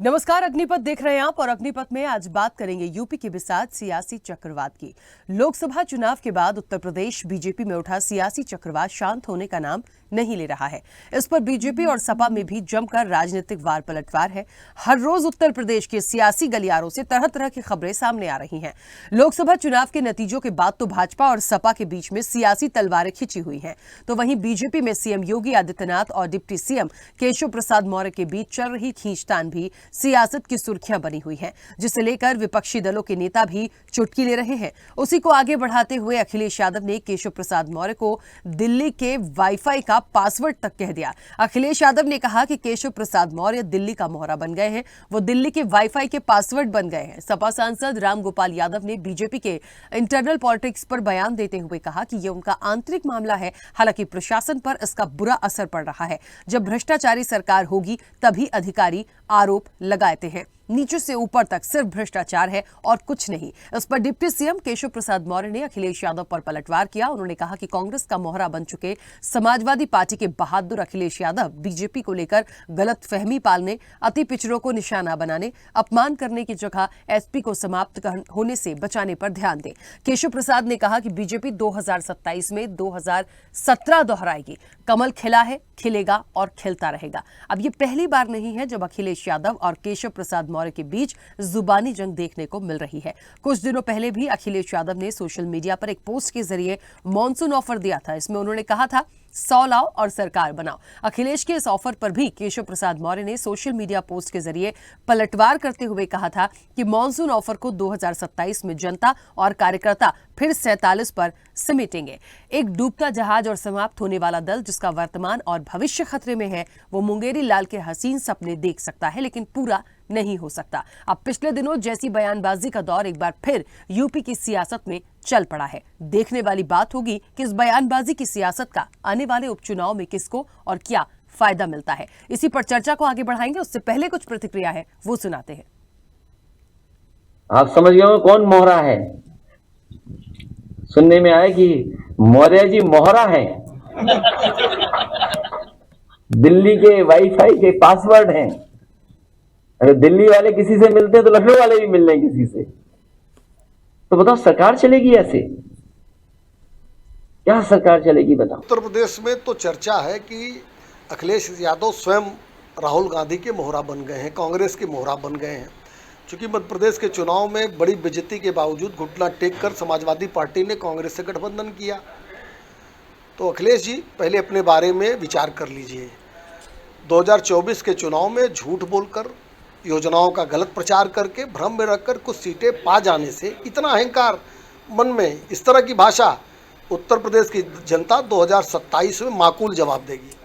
नमस्कार, अग्निपथ देख रहे हैं आप और अग्निपथ में आज बात करेंगे यूपी के बिसात सियासी चक्रवात की। लोकसभा चुनाव के बाद उत्तर प्रदेश बीजेपी में उठा सियासी चक्रवात शांत होने का नाम नहीं ले रहा है। इस पर बीजेपी और सपा में भी जमकर राजनीतिक वार पलटवार है। हर रोज उत्तर प्रदेश के सियासी गलियारों से तरह तरह की खबरें सामने आ रही हैं। लोकसभा चुनाव के नतीजों के बाद तो भाजपा और सपा के बीच में सियासी तलवारें खिंची हुई हैं, तो वहीं बीजेपी में सीएम योगी आदित्यनाथ और डिप्टी सीएम केशव प्रसाद मौर्य के बीच चल रही खींचतान भी सियासत की सुर्खियां बनी हुई है, जिसे लेकर विपक्षी दलों के नेता भी चुटकी ले रहे हैं। उसी को आगे बढ़ाते हुए अखिलेश यादव ने केशव प्रसाद मौर्य को दिल्ली के वाईफाई का पासवर्ड तक कह दिया। अखिलेश यादव ने कहा कि केशव प्रसाद मौर्य दिल्ली का मोहरा बन गए हैं, वो दिल्ली के वाईफाई के पासवर्ड बन गए हैं। सपा सांसद रामगोपाल यादव ने बीजेपी के इंटरनल पॉलिटिक्स पर बयान देते हुए कहा कि यह उनका आंतरिक मामला है, हालांकि प्रशासन पर इसका बुरा असर पड़ रहा है। जब भ्रष्टाचारी सरकार होगी तभी अधिकारी आरोप लगाते हैं। नीचे से ऊपर तक सिर्फ भ्रष्टाचार है और कुछ नहीं। इस पर डिप्टी सीएम केशव प्रसाद मौर्य ने अखिलेश यादव पर पलटवार किया। उन्होंने कहा कि कांग्रेस का मोहरा बन चुके समाजवादी पार्टी के बहादुर अखिलेश यादव बीजेपी को लेकर गलत फहमी पालने, अति पिछड़ों को निशाना बनाने, अपमान करने की जगह एसपी को समाप्त होने से बचाने पर ध्यान दें। केशव प्रसाद ने कहा कि बीजेपी 2027 में 2017 दोहराएगी। कमल खिला है, खिलेगा और खिलता रहेगा। अब ये पहली बार नहीं है जब अखिलेश यादव और केशव प्रसाद मौर्य के बीच जुबानी जंग देखने को मिल रही है। कुछ दिनों पहले भी अखिलेश यादव ने सोशल मीडिया पर एक पोस्ट के जरिए मॉनसून ऑफर दिया था। इसमें उन्होंने कहा था 100 लाओ और सरकार बनाओ। अखिलेश के इस ऑफर पर भी केशव प्रसाद मौर्य ने सोशल मीडिया पोस्ट के जरिए पलटवार करते हुए कहा था कि मॉनसून ऑफर को 2027 में जनता और कार्यकर्ता फिर 47 पर समेटेंगे। एक डूबता जहाज और समाप्त होने वाला दल जिसका वर्तमान और भविष्य खतरे में है, वो मुंगेरी लाल के हसीन सपने देख सकता है, लेकिन पूरा नहीं हो सकता। अब पिछले दिनों जैसी बयानबाजी का दौर एक बार फिर यूपी की सियासत में चल पड़ा है। देखने वाली बात होगी कि इस बयानबाजी की सियासत का आने वाले उपचुनाव में किसको और क्या फायदा मिलता है। इसी पर चर्चा को आगे बढ़ाएंगे। उससे पहले कुछ प्रतिक्रिया है वो सुनाते हैं। आप समझ गए कौन मोहरा है? सुनने में आया कि मौर्य जी मोहरा है। दिल्ली के वाईफाई के पासवर्ड हैं। अगर दिल्ली वाले किसी से मिलते हैं तो लखनऊ वाले भी मिल रहे हैं किसी से। तो बताओ सरकार चलेगी ऐसे? क्या सरकार चलेगी बताओ? उत्तर प्रदेश में तो चर्चा है कि अखिलेश यादव स्वयं राहुल गांधी के मोहरा बन गए हैं, कांग्रेस के मोहरा बन गए हैं। चूंकि मध्य प्रदेश के चुनाव में बड़ी बेइज्जती के बावजूद घुटना टेक कर समाजवादी पार्टी ने कांग्रेस से गठबंधन किया। तो अखिलेश जी पहले अपने बारे में विचार कर लीजिए। 2024 के चुनाव में झूठ बोलकर, योजनाओं का गलत प्रचार करके, भ्रम में रखकर कुछ सीटें पा जाने से इतना अहंकार मन में, इस तरह की भाषा, उत्तर प्रदेश की जनता 2027 में माकूल जवाब देगी।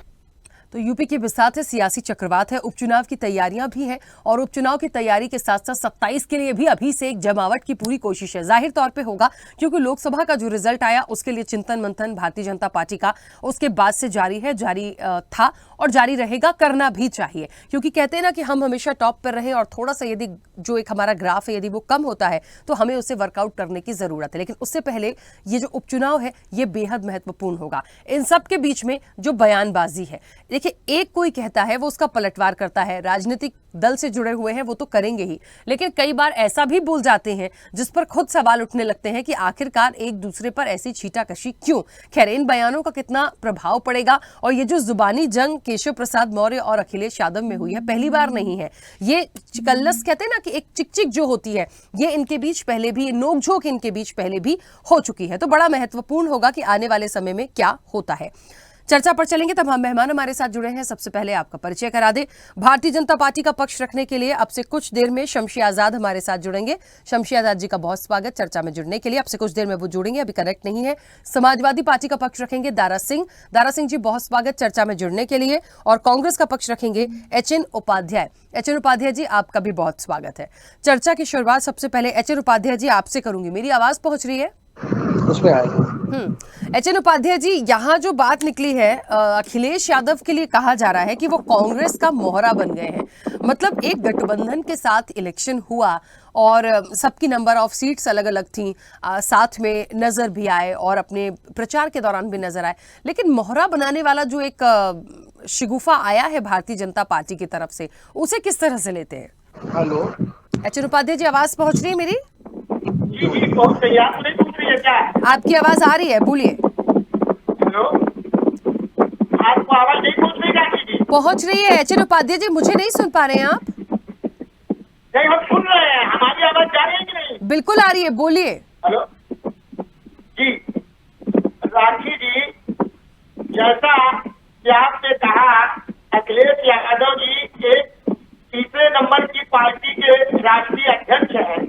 तो यूपी के बिसात है, सियासी चक्रवात है, उपचुनाव की तैयारियां भी हैं और उपचुनाव की तैयारी के साथ साथ 27 के लिए भी अभी से एक जमावट की पूरी कोशिश है। जाहिर तौर पे होगा क्योंकि लोकसभा का जो रिजल्ट आया उसके लिए चिंतन मंथन भारतीय जनता पार्टी का उसके बाद से जारी था और जारी रहेगा। करना भी चाहिए क्योंकि कहते हैं ना कि हम हमेशा टॉप पर रहे और थोड़ा सा यदि जो एक हमारा ग्राफ है यदि वो कम होता है तो हमें उसे वर्कआउट करने की जरूरत है। लेकिन उससे पहले ये जो उपचुनाव है ये बेहद महत्वपूर्ण होगा। इन सब के बीच में जो बयानबाजी है, देखिए एक कोई कहता है वो उसका पलटवार करता है, राजनीतिक दल से जुड़े हुए हैं वो तो करेंगे ही, लेकिन कई बार ऐसा भी बोल जाते हैं जिस पर खुद सवाल उठने लगते हैं कि आखिरकार एक दूसरे पर ऐसी छीटाकशी क्यों। खैर, इन बयानों का कितना प्रभाव पड़ेगा और ये जो जुबानी जंग केशव प्रसाद मौर्य और अखिलेश यादव में हुई है पहली बार नहीं है। ये कल्लस कहते हैं ना कि एक चिकचिक जो होती है ये इनके बीच पहले भी, नोकझोंक इनके बीच पहले भी हो चुकी है। तो बड़ा महत्वपूर्ण होगा कि आने वाले समय में क्या होता है। चर्चा पर चलेंगे। तमाम मेहमान हमारे साथ जुड़े हैं। सबसे पहले आपका परिचय करा दे। भारतीय जनता पार्टी का पक्ष रखने के लिए अब से कुछ देर में शमशी आजाद हमारे साथ जुड़ेंगे। शमशी आजाद जी का बहुत स्वागत चर्चा में जुड़ने के लिए। अब से कुछ देर में वो जुड़ेंगे, अभी कनेक्ट नहीं है। समाजवादी पार्टी का पक्ष रखेंगे दारा सिंह। दारा सिंह जी बहुत स्वागत चर्चा में जुड़ने के लिए। और कांग्रेस का पक्ष रखेंगे एचएन उपाध्याय। एचएन उपाध्याय जी आपका भी बहुत स्वागत है। चर्चा की शुरुआत सबसे पहले एचएन उपाध्याय जी आपसे करूंगी। मेरी आवाज पहुंच रही है? उसमें आएगा। एचएन उपाध्याय जी, यहाँ जो बात निकली है अखिलेश यादव के लिए कहा जा रहा है कि वो कांग्रेस का मोहरा बन गए हैं। मतलब एक गठबंधन के साथ इलेक्शन हुआ और सबकी नंबर ऑफ सीट्स अलग अलग थी, साथ में नजर भी आए और अपने प्रचार के दौरान भी नजर आए, लेकिन मोहरा बनाने वाला जो एक शिगुफा आया है भारतीय जनता पार्टी की तरफ से, उसे किस तरह से लेते हैं? हेलो एचएन उपाध्याय जी, आवाज पहुंच रही है मेरी? जी जी बहुत सही। आप नहीं पूछ रही है क्या? आपकी आवाज आ रही है, बोलिए। हेलो, आपको आवाज नहीं पूछ रही राखी जी? पहुंच रही है एचएन उपाध्याय जी, मुझे नहीं सुन पा रहे हैं आप? नहीं, हम सुन रहे हैं। हमारी आवाज जा रही है कि नहीं? बिल्कुल आ रही है, बोलिए। हेलो जी, राखी जी, जैसा कि आपने कहा, अखिलेश यादव जी एक तीसरे नंबर की पार्टी के राष्ट्रीय अध्यक्ष हैं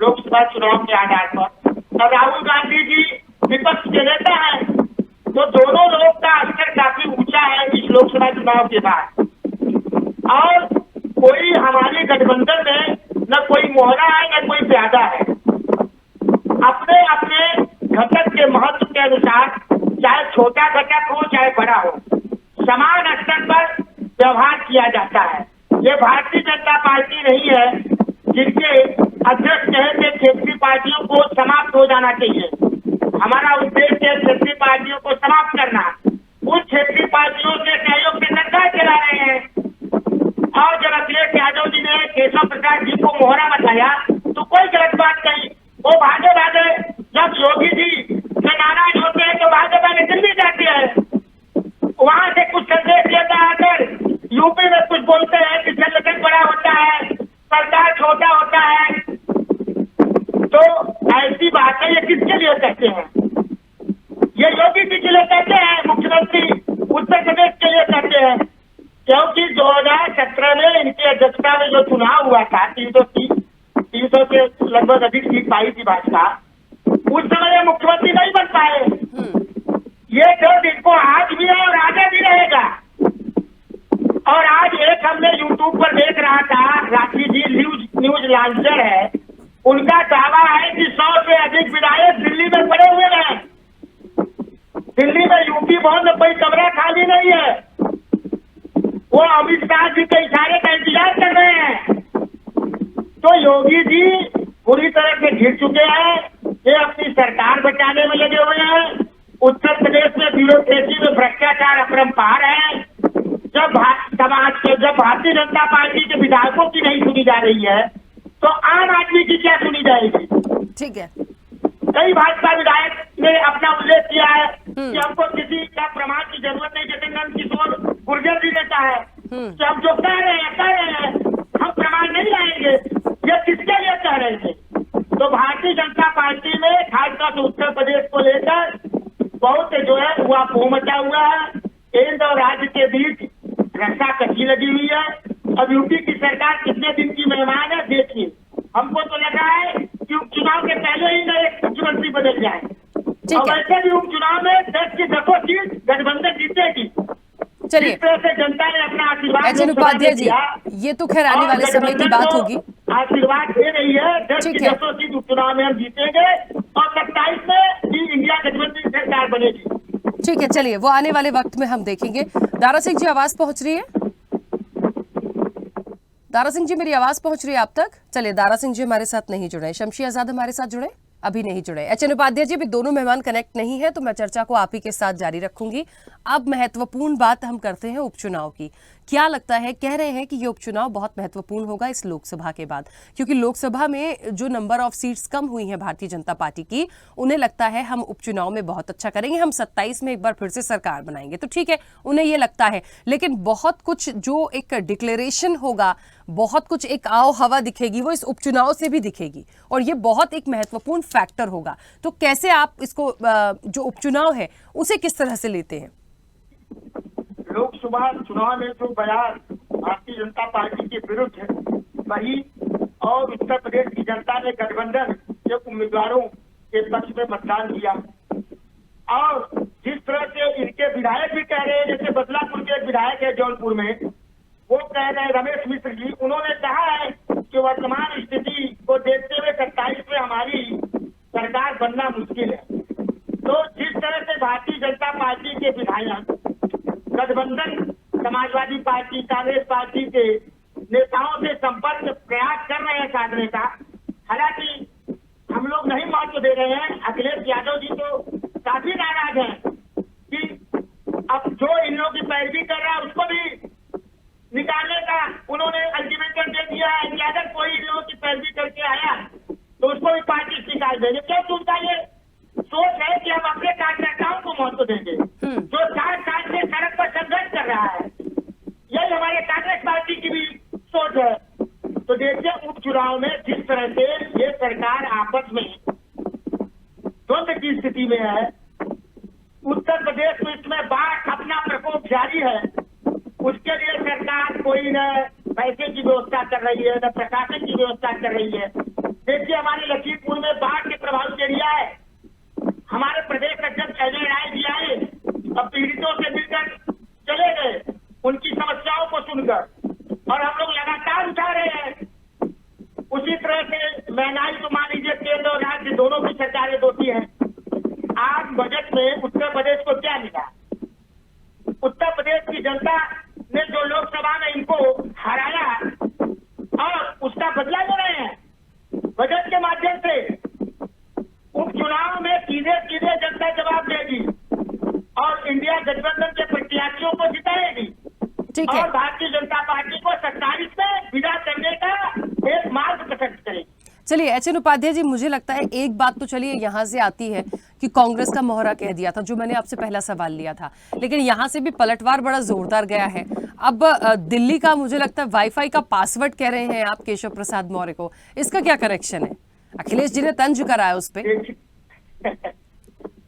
लोकसभा चुनाव के आधार पर, और राहुल गांधी जी विपक्ष के नेता हैं। तो दोनों लोगों का स्तर काफी ऊंचा है इस लोकसभा चुनाव के बाद। और कोई हमारे गठबंधन में न कोई मोहरा है न कोई प्यादा है। अपने अपने घटक के महत्व के अनुसार, चाहे छोटा घटक हो चाहे बड़ा हो, समान स्तर पर व्यवहार किया जाता है। ये भारतीय जनता पार्टी नहीं है जिनके अध्यक्ष कहते क्षेत्रीय पार्टियों को समाप्त हो जाना चाहिए। हमारा उद्देश्य है क्षेत्रीय पार्टियों को समाप्त करना। उन क्षेत्रीय पार्टियों से सहयोग से सरकार चला रहे हैं। और जब अखिलेश यादव जी ने केशव प्रसाद जी को मोहरा बताया तो कोई गलत बात नहीं। वो भागे भागे जब योगी जी से नाराज होते हैं तो भागे भागे दिल्ली जाते हैं, वहां से कुछ संदेश लेकर आकर यूपी में कुछ बोलते हैं कि संगठन बड़ा होता है, सरकार छोटा होता है। तो ऐसी बातें ये किसके लिए कहते हैं? ये योगी जी के लिए कहते हैं, मुख्यमंत्री उत्तर प्रदेश के लिए कहते हैं। क्योंकि 2017 में इनकी अध्यक्षता में जो चुनाव हुआ था, 300 से लगभग अधिक सीट पाई थी भाजपा, उस समय ये मुख्यमंत्री नहीं बन पाए। ये दर्द इनको आज भी है और आगे भी रहेगा। और आज एक हमने यूट्यूब पर देख रहा था, राखी जी न्यूज लॉन्चर है, उनका दावा है कि 100 से अधिक विधायक दिल्ली में पड़े हुए हैं। दिल्ली में यूपी भवन में कोई कमरा खाली नहीं है। वो अमित शाह जी के इशारे का इंतजार कर रहे हैं। तो योगी जी पूरी तरह से घिर चुके हैं। ये अपनी सरकार बचाने में लगे हुए हैं। उत्तर प्रदेश में ब्यूरोक्रेसी में भ्रष्टाचार अपरंपार है। जब भारतीय जनता पार्टी के विधायकों की नहीं सुनी जा रही है तो आम आदमी की क्या सुनी जाएगी? ठीक है। कई भाजपा विधायक ने अपना उल्लेख किया है कि हमको किसी का प्रमाण की जरूरत नहीं, जैसे नंद किशोर गुर्जर जी ने कहा है कि हम जो कह रहे हैं हम प्रमाण नहीं लाएंगे। ये किसके लिए कह रहे थे? तो भारतीय जनता पार्टी में खासतौर से उत्तर प्रदेश को लेकर बहुत जो है हुआ मचा हुआ है। केंद्र और राज्य के बीच रस्सा कसी लगी हुई है। अब यूपी की सरकार कितने दिन की मेहमान है देखिए। हमको तो लगा है कि उपचुनाव के पहले ही नए मुख्यमंत्री बदल जाए। और वैसे भी उपचुनाव में 10 की 10 सीट गठबंधन जीतेगी। चलिए, इस तरह से जनता ने अपना आशीर्वाद एचएन उपाध्याय जी, ये तो खैर आने वाले समय की बात होगी। आशीर्वाद दे रही है। 10 की 10 सीट उपचुनाव में हम जीतेंगे और 27 में भी इंडिया गठबंधन सरकार बनेगी। ठीक है, चलिए वो आने वाले वक्त में हम देखेंगे। दारा सिंह जी, आवाज पहुंच रही है? दारा सिंह जी, मेरी आवाज पहुंच रही है आप तक? चलिए, दारा सिंह जी हमारे साथ नहीं जुड़े। शमशी आजाद हमारे साथ जुड़े? अभी नहीं जुड़े। एचएन उपाध्याय जी, भी दोनों मेहमान कनेक्ट नहीं है तो मैं चर्चा को आप ही के साथ जारी रखूंगी। अब महत्वपूर्ण बात हम करते हैं उपचुनाव की। क्या लगता है, कह रहे हैं कि ये उपचुनाव बहुत महत्वपूर्ण होगा इस लोकसभा के बाद, क्योंकि लोकसभा में जो नंबर ऑफ सीट्स कम हुई हैं भारतीय जनता पार्टी की, उन्हें लगता है हम उपचुनाव में बहुत अच्छा करेंगे, हम 27 में एक बार फिर से सरकार बनाएंगे। तो ठीक है, उन्हें ये लगता है, लेकिन बहुत कुछ जो एक डिक्लेरेशन होगा, बहुत कुछ एक आओ हवा दिखेगी, वो इस उपचुनाव से भी दिखेगी और ये बहुत एक महत्वपूर्ण फैक्टर होगा। तो कैसे आप इसको जो उपचुनाव है उसे किस तरह से लेते हैं? लोकसभा चुनाव में जो बयान भारतीय जनता पार्टी के विरुद्ध है वही, और उत्तर प्रदेश की जनता ने गठबंधन के उम्मीदवारों के पक्ष में मतदान किया। और जिस तरह से इनके विधायक भी कह रहे हैं, जैसे बदलापुर के एक विधायक है जौनपुर में, वो कह रहे हैं रमेश मिश्र जी, उन्होंने कहा है कि वर्तमान स्थिति को देखते हुए 27 में हमारी सरकार बनना मुश्किल है। तो जिस तरह से भारतीय जनता पार्टी के विधायक गठबंधन समाजवादी पार्टी, कांग्रेस पार्टी के नेताओं से संपर्क प्रयास कर रहे हैं साधने का, हालांकि हम लोग नहीं महत्व दे रहे हैं। अखिलेश यादव जी तो काफी नाराज हैं कि अब जो इन लोगों की पैरवी कर रहा है उसको भी निकालने का उन्होंने अल्टीमेटम दे दिया है, ज्यादा तो देखिए उपचुनाव में जिस तरह से ये सरकार आपस में द्वंद्व की स्थिति में है, उत्तर प्रदेश में इसमें बाढ़ अपना प्रकोप जारी है, उसके लिए सरकार कोई न पैसे की व्यवस्था कर रही है, न प्रशासन की व्यवस्था कर रही है। देखिए हमारे लखीमपुर में बाढ़ के प्रभावित एरिया है, हमारे प्रदेश अध्यक्ष अजय राय जी आए और पीड़ितों से मिलकर चले गए, उनकी समस्याओं को सुनकर, और हम लोग लगातार उठा रहे हैं। उसी तरह से महंगाई तो मान लीजिए केंद्र और राज्य दोनों की सरकारें दोषी हैं। आज बजट में उत्तर प्रदेश को क्या मिला? उत्तर प्रदेश की जनता ने जो लोकसभा में इनको हराया और उसका बदला ले रहे हैं बजट के माध्यम से। उपचुनाव में सीधे सीधे जनता जवाब देगी और इंडिया गठबंधन के प्रत्याशियों को जिताएगी ठीक है। और भारतीय जनता पार्टी को 27 में विदा करने का एक मार्ग प्रशस्त करेगी। चलिए एचएन उपाध्याय जी, मुझे लगता है एक बात तो चलिए यहाँ से आती है कि कांग्रेस का मोहरा कह दिया था, जो मैंने आपसे पहला सवाल लिया था, लेकिन यहाँ से भी पलटवार बड़ा जोरदार गया है। अब दिल्ली का मुझे लगता है वाईफाई का पासवर्ड कह रहे हैं आप केशव प्रसाद मौर्य को, इसका क्या करेक्शन है? अखिलेश जी ने तंज करा है उस पर।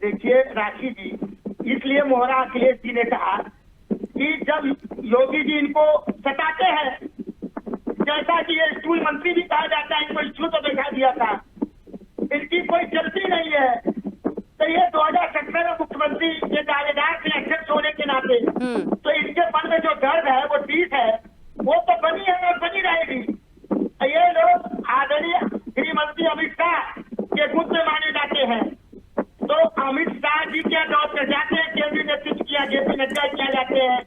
देखिए राशि जी, इसलिए मोहरा अखिलेश जी ने कहा कि जब योगी जी इनको सताते हैं, जैसा कि ये स्कूल मंत्री भी कहा जाता है, इनको स्कूल तो बैठा दिया था, इनकी कोई चलती नहीं है, तो ये 2017 में मुख्यमंत्री के दावेदार थे अध्यक्ष होने के नाते, तो इनके मन में जो दर्द है, वो टीस है, वो तो बनी है और बनी रहेगी। ये लोग आदरणीय गृह मंत्री अमित शाह के गुट में माने जाते हैं, तो अमित शाह जी क्या दौर कर जाते हैं, केंद्रीय नेतृत्व किया, जेपी नड्डा क्या जाते हैं,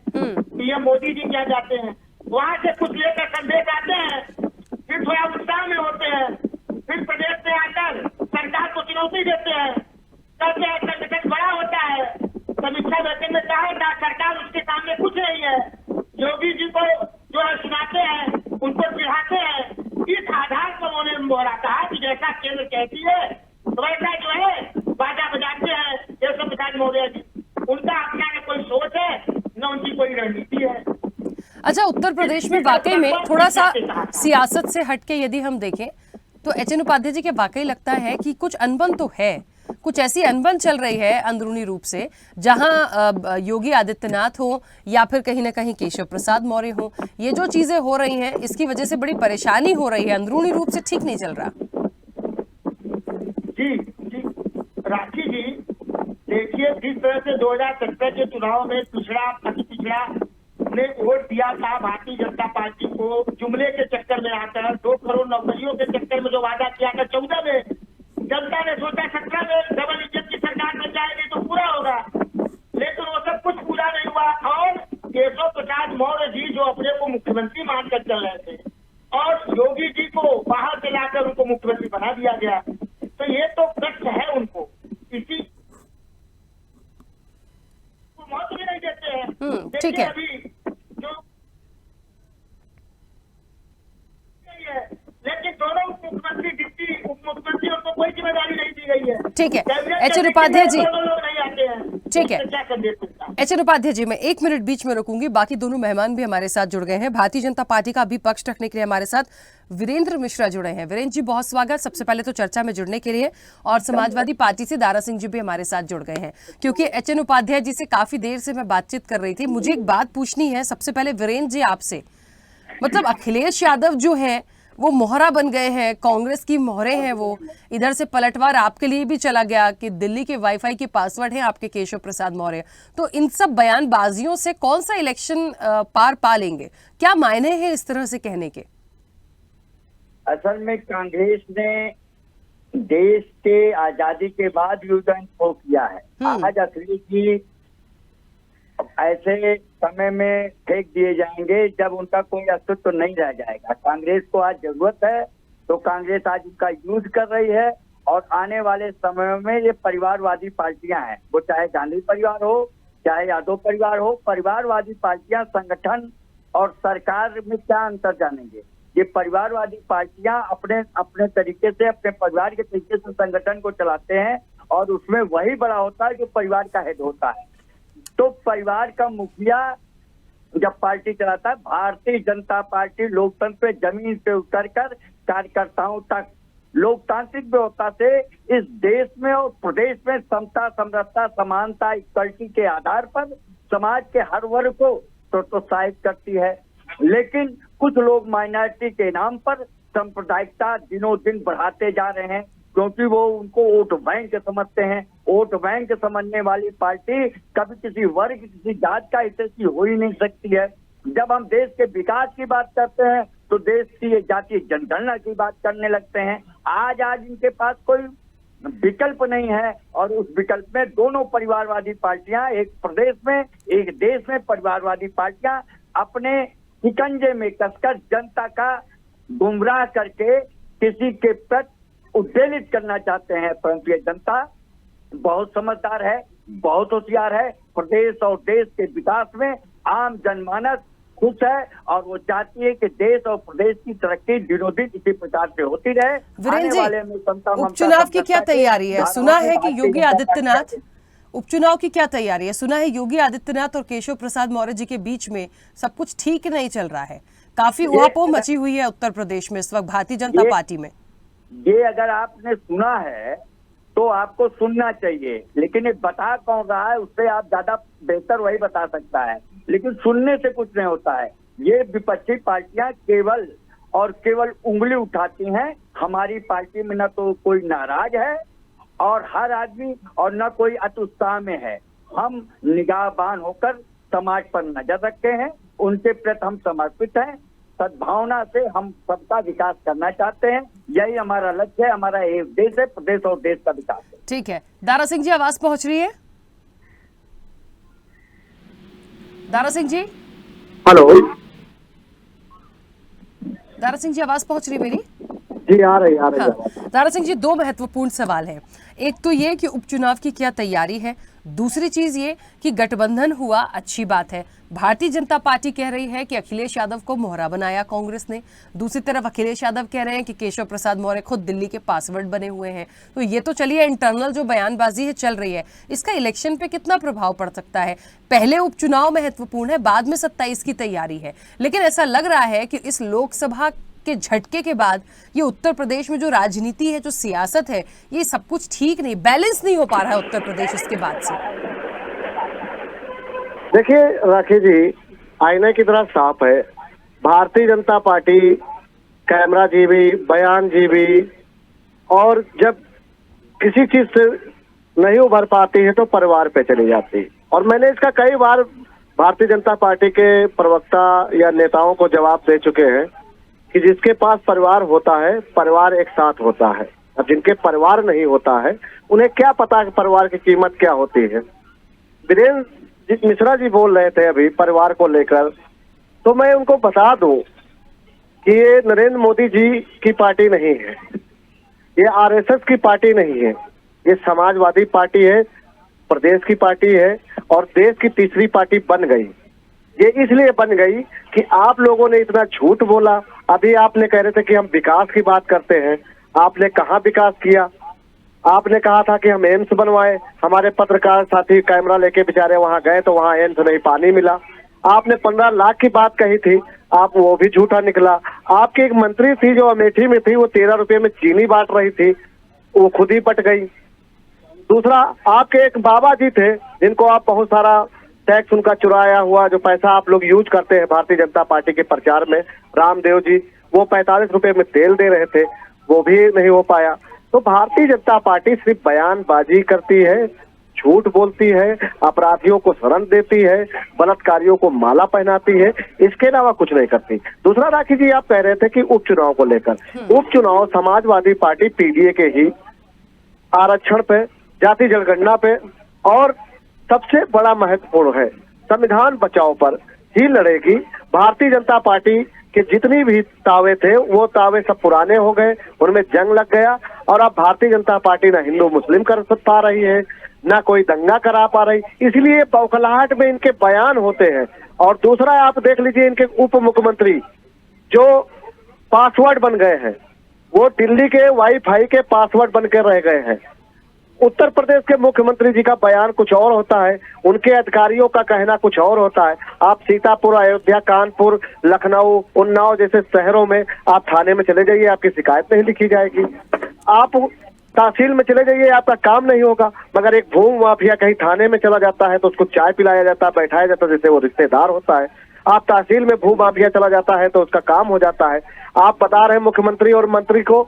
पीएम मोदी जी क्या जाते हैं, वहां से कुछ लेकर संदेश आते हैं, फिर थोड़ा उत्साह में होते हैं, फिर प्रदेश में आकर सरकार को चुनौती देते हैं, तब संगठन बड़ा होता है। समीक्षा बैठक में कहा था सरकार उसके सामने कुछ नहीं है, योगी जी को जो है सुनाते हैं, उनको चिढ़ाते हैं। इस आधार पर उन्होंने मोहरा कहा कि जैसा केंद्र कहती है वैसा जो है बाजा बजाते हैं केशव प्रसाद मौर्य जी, उनका अपना न कोई सोच है न उनकी कोई रणनीति है। अच्छा, उत्तर प्रदेश में वाकई में थोड़ा सा सियासत से हटके यदि हम देखें तो एचएन उपाध्याय जी के वाकई लगता है कि कुछ अनबन तो है, कुछ ऐसी अनबन चल रही है अंदरूनी रूप से, जहां योगी आदित्यनाथ हो या फिर कहीं ना कहीं केशव प्रसाद मौर्य हो, ये जो चीजें हो रही हैं इसकी वजह से बड़ी परेशानी हो रही है, अंदरूनी रूप से ठीक नहीं चल रहा। जी जी राखी जी, देखिए जिस तरह से 2017 के चुनाव में पिछड़ा अति पिछड़ा ने वोट दिया था भारतीय जनता पार्टी को, जुमले के चक्कर में आकर 2 करोड़ नौकरियों के चक्कर में जो वादा किया था 14 में, जनता ने सोचा 17 में डबल इंजन की सरकार बन जाएगी तो पूरा होगा, लेकिन वो सब कुछ पूरा नहीं हुआ। और केशव प्रसाद मौर्य जी जो अपने को मुख्यमंत्री मानकर चल रहे थे और योगी जी को बाहर से लाकर उनको मुख्यमंत्री बना दिया गया, तो ये तो कष्ट है उनको, इसी महत्व भी नहीं देते हैं। ठीक है। अभी जो लेकिन दोनों मुख्यमंत्री डिप्टी उप मुख्यमंत्री उनको कोई जिम्मेदारी नहीं दी गई है। ठीक है एचएन उपाध्याय जी, नहीं आते हैं, ठीक है क्या संदेश मिलता है? एचएन उपाध्याय जी, मैं 1 मिनट बीच में रुकूंगी, बाकी दोनों मेहमान भी हमारे साथ जुड़ गए हैं। भारतीय जनता पार्टी का भी पक्ष रखने के लिए हमारे साथ वीरेंद्र मिश्रा जुड़े हैं। वीरेंद्र जी बहुत स्वागत सबसे पहले तो चर्चा में जुड़ने के लिए, और समाजवादी पार्टी से दारा सिंह जी भी हमारे साथ जुड़ गए हैं, क्योंकि एचएन उपाध्याय जी से काफी देर से मैं बातचीत कर रही थी। मुझे एक बात पूछनी है सबसे पहले वीरेंद्र जी आपसे, मतलब अखिलेश यादव जो है वो मोहरा बन गए हैं, कांग्रेस की मोहरे हैं वो, इधर से पलटवार आपके लिए भी चला गया कि दिल्ली के वाईफाई के पासवर्ड हैं आपके केशव प्रसाद मौर्य, तो इन सब बयानबाजियों से कौन सा इलेक्शन पार पा लेंगे? क्या मायने हैं इस तरह से कहने के? असल में कांग्रेस ने देश के आजादी के बाद यूटर्न को किया है। आज अखिलेश जी ऐसे समय में फेंक दिए जाएंगे जब उनका कोई अस्तित्व तो नहीं रह जाएगा। कांग्रेस को आज जरूरत है तो कांग्रेस आज उनका यूज कर रही है, और आने वाले समयों में ये परिवारवादी पार्टियां हैं, वो चाहे गांधी परिवार हो चाहे यादव परिवार हो, परिवारवादी पार्टियां संगठन और सरकार में क्या अंतर जानेंगे। ये परिवारवादी पार्टियां अपने अपने तरीके से, अपने परिवार के तरीके से संगठन को चलाते हैं, और उसमें वही बड़ा होता है जो परिवार का हेड होता है। तो परिवार का मुखिया जब पार्टी चलाता है भारतीय जनता पार्टी लोकतंत्र पे जमीन से उतरकर कार्यकर्ताओं तक लोकतांत्रिक व्यवस्था से इस देश में और प्रदेश में समता, समरसता, समानता, इक्वलिटी के आधार पर समाज के हर वर्ग को प्रोत्साहित करती है। लेकिन कुछ लोग माइनॉरिटी के नाम पर सांप्रदायिकता दिनों दिन बढ़ाते जा रहे हैं, क्योंकि वो उनको वोट बैंक समझते हैं। वोट बैंक समझने वाली पार्टी कभी किसी वर्ग, किसी जात का हितैषी हो ही नहीं सकती है। जब हम देश के विकास की बात करते हैं तो देश की जातीय जनगणना की बात करने लगते हैं। आज इनके पास कोई विकल्प नहीं है, और उस विकल्प में दोनों परिवारवादी पार्टियां, एक प्रदेश में एक देश में परिवारवादी पार्टियां अपने शिकंजे में कसकर जनता का गुमराह करके किसी के प्रति उद्वेलित करना चाहते हैं। परंतु ये जनता बहुत समझदार है, बहुत होशियार है। प्रदेश और देश के विकास में आम जनमानस खुश है, और वो चाहती है कि देश और प्रदेश की तरक्की दिनों दिन इसी प्रकार से होती रहे। वीरेंद्र जी, उपचुनाव की क्या तैयारी है? सुना है कि योगी आदित्यनाथ, उपचुनाव की क्या तैयारी है? सुना है योगी आदित्यनाथ और केशव प्रसाद मौर्य जी के बीच में सब कुछ ठीक नहीं चल रहा है, काफी उहापोह मची हुई है उत्तर प्रदेश में इस वक्त भारतीय जनता पार्टी में। ये अगर आपने सुना है तो आपको सुनना चाहिए, लेकिन ये बता कौन रहा है उससे आप ज्यादा बेहतर वही बता सकता है। लेकिन सुनने से कुछ नहीं होता है। ये विपक्षी पार्टियां केवल और केवल उंगली उठाती हैं। हमारी पार्टी में न तो कोई नाराज है और हर आदमी, और न कोई अत्युत्साह में है। हम निगाहबान होकर समाज पर नजर रखते हैं, उनके प्रति हम समर्पित हैं। सद्भावना से हम सबका विकास करना चाहते हैं, यही हमारा लक्ष्य है। हमारा एक देश है, प्रदेश और देश का विकास है। ठीक है, दारा सिंह जी आवाज पहुंच रही है? दारा सिंह जी, हेलो। दारा सिंह जी आवाज पहुंच रही है मेरी? जी आ रही हाँ। दारा सिंह जी, दो महत्वपूर्ण सवाल हैं। एक तो ये कि उपचुनाव की क्या तैयारी है, दूसरी चीज ये कि गठबंधन हुआ, अच्छी बात है। भारतीय जनता पार्टी कह रही है कि अखिलेश यादव को मोहरा बनाया कांग्रेस ने, दूसरी तरफ अखिलेश यादव कह रहे हैं कि केशव प्रसाद मौर्य खुद दिल्ली के पासवर्ड बने हुए हैं। तो ये तो चलिए इंटरनल जो बयानबाजी है चल रही है, इसका इलेक्शन पे कितना प्रभाव पड़ सकता है? पहले उपचुनाव महत्वपूर्ण है, बाद में 27 की तैयारी है, लेकिन ऐसा लग रहा है कि इस लोकसभा के झटके के बाद ये उत्तर प्रदेश में जो राजनीति है, जो सियासत है, ये सब कुछ ठीक नहीं, बैलेंस नहीं हो पा रहा है उत्तर प्रदेश इसके बाद से। देखिए राखी जी, आईने की तरह साफ है। भारतीय जनता पार्टी कैमरा जीवी, बयान जीवी, और जब किसी चीज से नहीं उभर पाती है तो परिवार पे चली जाती है। और मैंने इसका कई बार भारतीय जनता पार्टी के प्रवक्ता या नेताओं को जवाब दे चुके हैं कि जिसके पास परिवार होता है, परिवार एक साथ होता है। अब जिनके परिवार नहीं होता है उन्हें क्या पता कि परिवार की कीमत क्या होती है। वीरेंद्र मिश्रा जी बोल रहे थे अभी परिवार को लेकर, तो मैं उनको बता दूं कि ये नरेंद्र मोदी जी की पार्टी नहीं है, ये आरएसएस की पार्टी नहीं है, ये समाजवादी पार्टी है, प्रदेश की पार्टी है, और देश की तीसरी पार्टी बन गई। ये इसलिए बन गई कि आप लोगों ने इतना झूठ बोला। अभी आपने कह रहे थे कि हम विकास की बात करते हैं, आपने कहाँ विकास किया? आपने कहा था कि हम एम्स बनवाए, हमारे पत्रकार साथी कैमरा लेके बेचारे वहां गए तो वहां एम्स नहीं, पानी मिला। आपने 15 लाख की बात कही थी, आप वो भी झूठा निकला। आपकी एक मंत्री थी जो अमेठी में थी, वो 13 रुपए में चीनी बांट रही थी, वो खुद ही पट गई। दूसरा, आपके एक बाबा जी थे जिनको आप बहुत सारा टैक्स उनका चुराया हुआ जो पैसा आप लोग यूज करते हैं भारतीय जनता पार्टी के प्रचार में, रामदेव जी, वो 45 रुपए में तेल दे रहे थे, वो भी नहीं हो पाया। तो भारतीय जनता पार्टी सिर्फ बयानबाजी करती है, झूठ बोलती है, अपराधियों को शरण देती है, बलात्कारियों को माला पहनाती है, इसके अलावा कुछ नहीं करती। दूसरा राखी जी, आप कह रहे थे कि उपचुनाव को लेकर, उपचुनाव समाजवादी पार्टी पीडीए के ही आरक्षण पे, जाति जनगणना पे, और सबसे बड़ा महत्वपूर्ण है संविधान बचाओ पर ही लड़ेगी। भारतीय जनता पार्टी के जितनी भी दावे थे वो दावे सब पुराने हो गए, उनमें जंग लग गया, और अब भारतीय जनता पार्टी ना हिंदू मुस्लिम कर पा रही है, ना कोई दंगा करा पा रही, इसलिए बौखलाहट में इनके बयान होते हैं। और दूसरा, आप देख लीजिए इनके उप मुख्यमंत्री जो पासवर्ड बन गए हैं, वो दिल्ली के वाईफाई के पासवर्ड बन के रह गए हैं। उत्तर प्रदेश के मुख्यमंत्री जी का बयान कुछ और होता है, उनके अधिकारियों का कहना कुछ और होता है। आप सीतापुर, अयोध्या, कानपुर, लखनऊ, उन्नाव जैसे शहरों में आप थाने में चले जाइए, आपकी शिकायत नहीं लिखी जाएगी। आप तहसील में चले जाइए, आपका काम नहीं होगा। मगर एक भूमि माफिया कहीं थाने में चला जाता है तो उसको चाय पिलाया जाता है, बैठाया जाता है, जैसे वो रिश्तेदार होता है। आप तहसील में भू माफिया चला जाता है तो उसका काम हो जाता है। आप बता रहे हैं मुख्यमंत्री और मंत्री को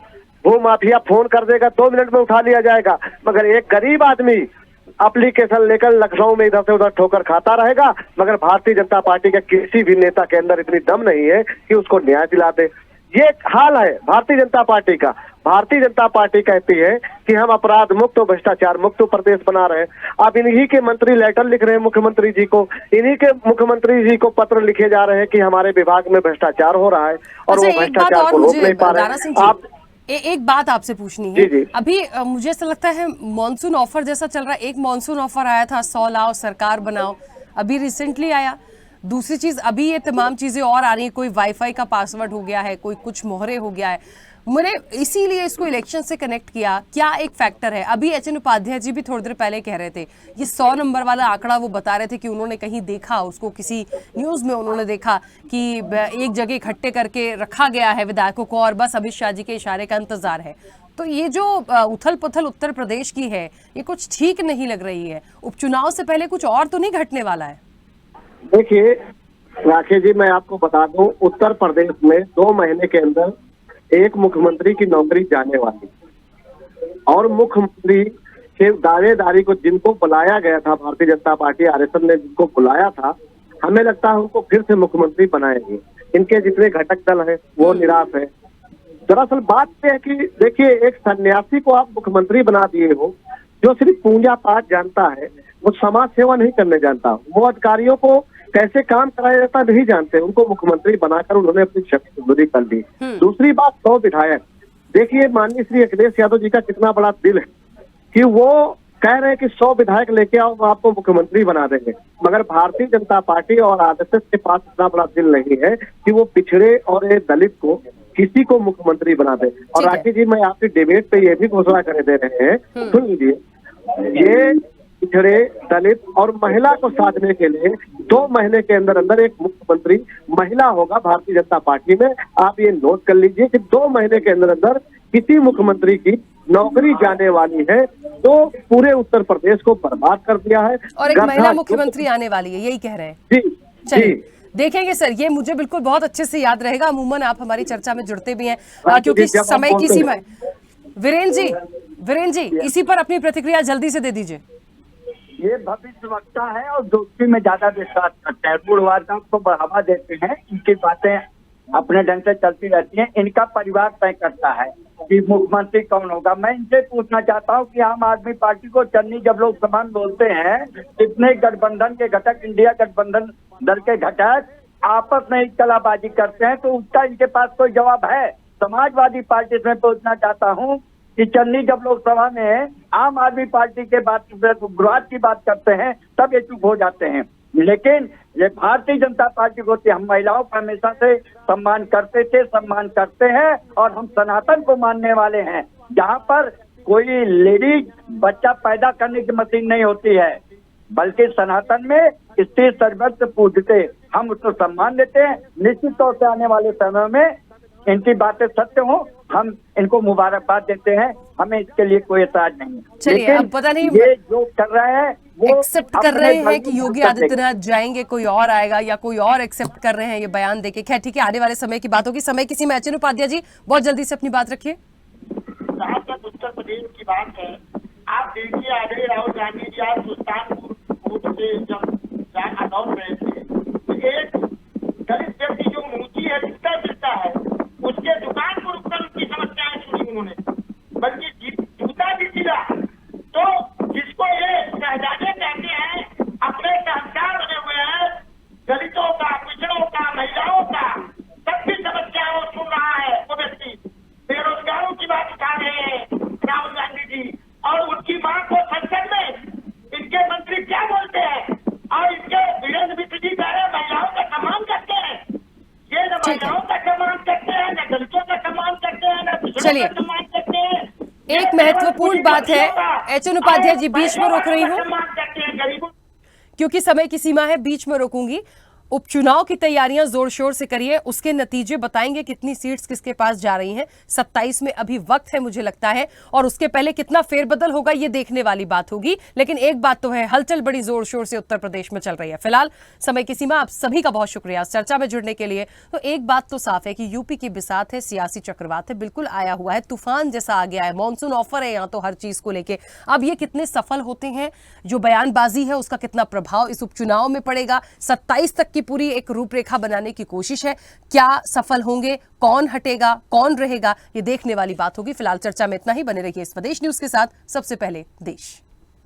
भू माफिया फोन कर देगा, 2 मिनट में उठा लिया जाएगा। मगर एक गरीब आदमी एप्लीकेशन लेकर लखनऊ में इधर से उधर ठोकर खाता रहेगा, मगर भारतीय जनता पार्टी के किसी भी नेता के अंदर इतनी दम नहीं है कि उसको न्याय दिला दे। ये हाल है भारतीय जनता पार्टी का। भारतीय जनता पार्टी कहती है कि हम अपराध मुक्त और भ्रष्टाचार मुक्त प्रदेश बना रहे हैं। अब इन्हीं के मंत्री लेटर लिख रहे हैं मुख्यमंत्री जी को, इन्हीं के मुख्यमंत्री जी को पत्र लिखे जा रहे हैं कि हमारे विभाग में भ्रष्टाचार हो रहा है और वो भ्रष्टाचार को रोक नहीं पा रहे हैं। आप एक बात आपसे पूछनी है। जी। अभी मुझे ऐसा लगता है मॉनसून ऑफर जैसा चल रहा है। एक मॉनसून ऑफर आया था 100 लाओ सरकार बनाओ, अभी रिसेंटली आया। दूसरी चीज अभी ये तमाम चीजें और आ रही है, कोई वाईफाई का पासवर्ड हो गया है, कोई कुछ मोहरे हो गया है। मैंने इसीलिए इसको इलेक्शन से कनेक्ट किया। क्या एक फैक्टर है? अभी एचएन उपाध्याय जी भी थोड़ी देर पहले कह रहे थे ये 100 नंबर वाला आंकड़ा, वो बता रहे थे कि उन्होंने कहीं देखा, उसको किसी न्यूज में उन्होंने देखा कि एक जगह इकट्ठे करके रखा गया है विधायकों को और बस अमित शाह जी के इशारे का इंतजार है। तो ये जो उथल पुथल उत्तर प्रदेश की है ये कुछ ठीक नहीं लग रही है। उपचुनाव से पहले कुछ और तो नहीं घटने वाला है? देखिए राकेश जी, मैं आपको बता दूं, उत्तर प्रदेश में 2 महीने के अंदर एक मुख्यमंत्री की नौकरी जाने वाली और मुख्यमंत्री के दावेदारी को जिनको बुलाया गया था, भारतीय जनता पार्टी आरएसएस ने जिनको बुलाया था, हमें लगता है उनको फिर से मुख्यमंत्री बनाएंगे। इनके जितने घटक दल हैं वो निराश है। दरअसल बात यह है कि देखिए, एक सन्यासी को आप मुख्यमंत्री बना दिए हो जो सिर्फ पूजा पाठ जानता है, वो समाज सेवा नहीं करने जानता, वो अधिकारियों को कैसे काम कराया जाता नहीं जानते, उनको मुख्यमंत्री बनाकर उन्होंने अपनी शक्ति दूरी कर ली। दूसरी बात, 100 विधायक, देखिए माननीय श्री अखिलेश यादव जी का कितना बड़ा दिल है कि वो कह रहे हैं कि 100 विधायक लेके आओ, वो आपको मुख्यमंत्री बना देंगे। मगर भारतीय जनता पार्टी और आरएसएस के पास इतना बड़ा दिल नहीं है कि वो पिछड़े और दलित को किसी को मुख्यमंत्री बना दे। और राकेश जी, मैं आपकी डिबेट पे ये भी घोषणा कर दे रहे हैं, सुन लीजिए, ये पिछड़े, दलित और महिला को साधने के लिए 2 महीने के अंदर अंदर एक मुख्यमंत्री महिला होगा भारतीय जनता पार्टी में। आप ये नोट कर लीजिए कि 2 महीने के अंदर अंदर किसी मुख्यमंत्री की नौकरी जाने वाली है तो पूरे उत्तर प्रदेश को बर्बाद कर दिया है। और एक महिला मुख्यमंत्री आने वाली है, यही कह रहे हैं? जी, चलिए देखेंगे सर, ये मुझे बिल्कुल बहुत अच्छे से याद रहेगा। अमूमन आप हमारी चर्चा में जुड़ते भी हैं क्योंकि समय की सीमा है। वीरेंद्र जी इसी पर अपनी प्रतिक्रिया जल्दी से दे दीजिए। ये भविष्यवक्ता है और दोस्ती में ज्यादा विश्वास करते हैं, रूढ़वादियों को बढ़ावा देते हैं। इनकी बातें अपने ढंग से चलती रहती हैं। इनका परिवार तय करता है कि मुख्यमंत्री कौन होगा। मैं इनसे पूछना चाहता हूं कि आम आदमी पार्टी को चन्नी जब लोग समान बोलते हैं, कितने गठबंधन के घटक, इंडिया गठबंधन दल के घटक आपस में कलाबाजी करते हैं, तो उसका इनके पास कोई जवाब है? समाजवादी पार्टी से पूछना चाहता हूं कि चन्नी जब लोकसभा में आम आदमी पार्टी के बात विरोध की बात करते हैं तब ये चुप हो जाते हैं। लेकिन ये भारतीय जनता पार्टी को हम महिलाओं का हमेशा से सम्मान करते थे, सम्मान करते हैं और हम सनातन को मानने वाले हैं। जहाँ पर कोई लेडीज बच्चा पैदा करने की मशीन नहीं होती है, बल्कि सनातन में स्त्री सर्वस्व पूजते, हम उसको सम्मान देते हैं। निश्चित तौर से आने वाले समय में इनकी बातें सत्य हो, हम इनको मुबारकबाद देते हैं, हमें इसके लिए कोई एतराज नहीं। चलिए, अब पता नहीं ये जो कर रहे हैं वो एक्सेप्ट कर रहे हैं कि योगी आदित्यनाथ जाएंगे, कोई और आएगा, या कोई और एक्सेप्ट कर रहे हैं ये बयान देके। खैर ठीक है, आने वाले समय की बात होगी। समय किसी में एचएन उपाध्याय जी बहुत जल्दी से अपनी बात रखिए। जहाँ तक उत्तर प्रदेश की बात है, आप देखिए आदरणीय राहुल गांधी जी आज सुल्तानपुर कोर्ट से जब लौट रहे थे, तो एक दलित व्यक्ति जो मूर्ति है दिखता है, उसके दुकान पर रुककर उनकी समस्याएं सुनी उन्होंने, बल्कि जूता भी दिला। तो जिसको ये शहजादे कहते हैं, अपने संस्कार बने हुए हैं, दलितों का, पिछड़ों का, महिलाओं का, सबकी समस्याओं सुन रहा है वो व्यक्ति। बेरोजगारों की बात उठा रहे हैं राहुल गांधी जी, और उनकी मां को संसद में इनके मंत्री क्या बोलते हैं, और इनके वीरेंद्र मिश्र जी कह रहे हैं महिलाओं का सम्मान करते हैं। ये न महिलाओं का सम्मान करते हैं, न दलितों का सम्मान करते हैं, न पिछड़ों का सम्मान करते हैं। एक महत्वपूर्ण बात है, एच.एन. उपाध्याय जी, बीच में रोक रही हूँ क्योंकि समय की सीमा है, बीच में रोकूंगी। उपचुनाव की तैयारियां जोर शोर से करिए, उसके नतीजे बताएंगे कितनी सीट्स किसके पास जा रही हैं। 27 में अभी वक्त है मुझे लगता है, और उसके पहले कितना फेरबदल होगा ये देखने वाली बात होगी। लेकिन एक बात तो है, हलचल बड़ी जोर शोर से उत्तर प्रदेश में चल रही है। फिलहाल समय की सीमा, आप सभी का बहुत शुक्रिया इस चर्चा में जुड़ने के लिए। तो एक बात तो साफ है कि यूपी की बिसात है, सियासी चक्रवात है, बिल्कुल आया हुआ है, तूफान जैसा आ गया है, मानसून ऑफर है यहाँ तो हर चीज को लेके। अब ये कितने सफल होते हैं, जो बयानबाजी है उसका कितना प्रभाव इस उपचुनाव में पड़ेगा। 27 तक की पूरी एक रूपरेखा बनाने की कोशिश है, क्या सफल होंगे, कौन हटेगा, कौन रहेगा, ये देखने वाली बात होगी। फिलहाल चर्चा में इतना ही। बने रहिए स्वदेश न्यूज के साथ, सबसे पहले देश।